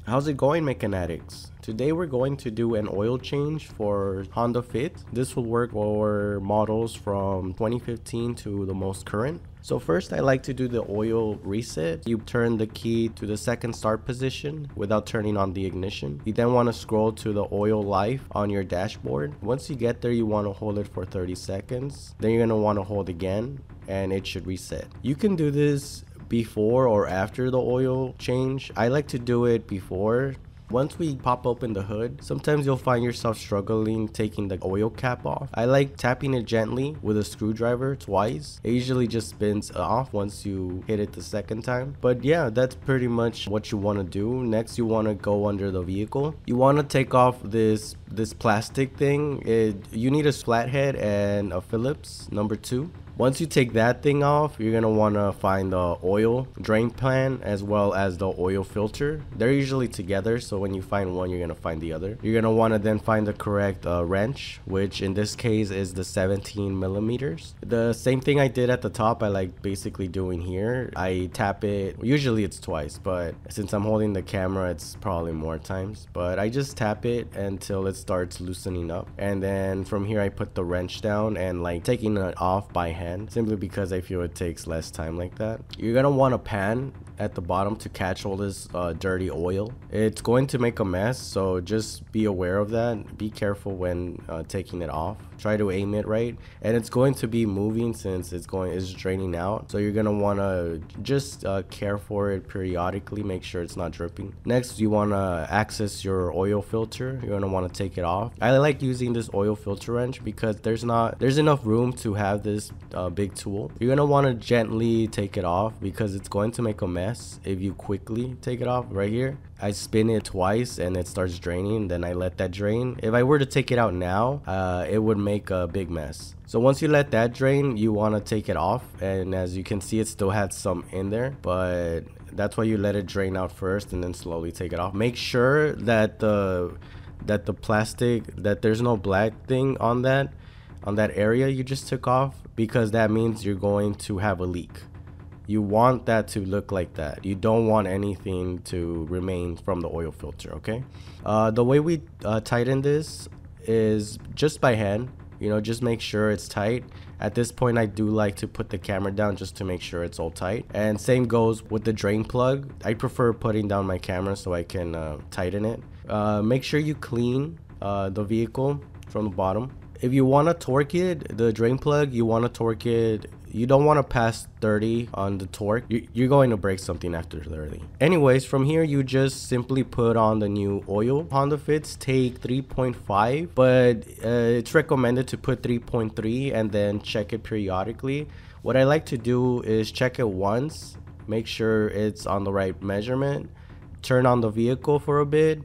How's it going, Mechanatics? Today we're going to do an oil change for Honda Fit. This will work for models from 2015 to the most current. So first I like to do the oil reset. You turn the key to the second start position without turning on the ignition. You then want to scroll to the oil life on your dashboard. Once you get there, you want to hold it for 30 seconds. Then you're going to want to hold again and it should reset. You can do this before or after the oil change. I like to do it before. Once we pop open the hood, sometimes you'll find yourself struggling taking the oil cap off. I like tapping it gently with a screwdriver twice. It usually just spins off once you hit it the second time. But yeah, that's pretty much what you want to do. Next, you want to go under the vehicle. You want to take off this plastic thing. You need a flathead and a Phillips #2. Once you take that thing off, you're going to want to find the oil drain pan as well as the oil filter. They're usually together, so when you find one, you're going to find the other. You're going to want to then find the correct wrench, which in this case is the 17 millimeters. The same thing I did at the top, I like basically doing here. I tap it, usually it's twice, but since I'm holding the camera, it's probably more times. But I just tap it until it starts loosening up. And then from here, I put the wrench down and like taking it off by hand, simply because I feel it takes less time like that. You're gonna want a pan at the bottom to catch all this dirty oil. It's going to make a mess, so just be aware of that. Be careful when taking it off. Try to aim it right, and it's going to be moving since it's draining out, so you're gonna want to just care for it periodically. Make sure it's not dripping. Next, you want to access your oil filter. You're gonna want to take it off. I like using this oil filter wrench because there's enough room to have this big tool. You're gonna want to gently take it off because it's going to make a mess if you quickly take it off. Right here, I spin it twice and it starts draining, then I let that drain. If I were to take it out now, it would make a big mess. So once you let that drain, you want to take it off, and as you can see, it still had some in there, but that's why you let it drain out first and then slowly take it off. Make sure that the plastic, that there's no black thing on that area you just took off, because that means you're going to have a leak. You want that to look like that. You don't want anything to remain from the oil filter, okay? The way we tighten this is just by hand. You know, just make sure it's tight. At this point, I do like to put the camera down just to make sure it's all tight. And same goes with the drain plug. I prefer putting down my camera so I can tighten it. Make sure you clean the vehicle from the bottom. If you want to torque it, the drain plug, you want to torque it. You don't want to pass 30 on the torque. You're going to break something after 30. Anyways, from here, you just simply put on the new oil. Honda Fits take 3.5, but it's recommended to put 3.3 and then check it periodically. What I like to do is check it once, make sure it's on the right measurement, turn on the vehicle for a bit,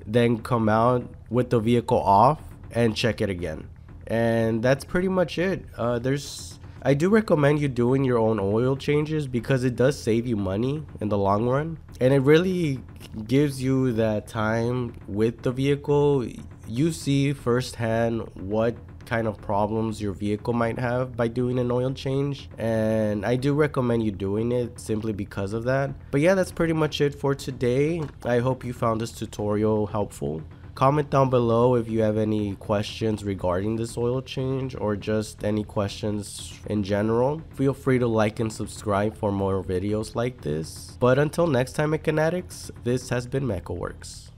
then come out with the vehicle off and check it again. And that's pretty much it. I do recommend you doing your own oil changes because it does save you money in the long run, and it really gives you that time with the vehicle. You see firsthand what kind of problems your vehicle might have by doing an oil change, and I do recommend you doing it simply because of that. But yeah, that's pretty much it for today. I hope you found this tutorial helpful. Comment down below if you have any questions regarding this oil change or just any questions in general. Feel free to like and subscribe for more videos like this. But until next time, Mechanatics, this has been Mechaworks.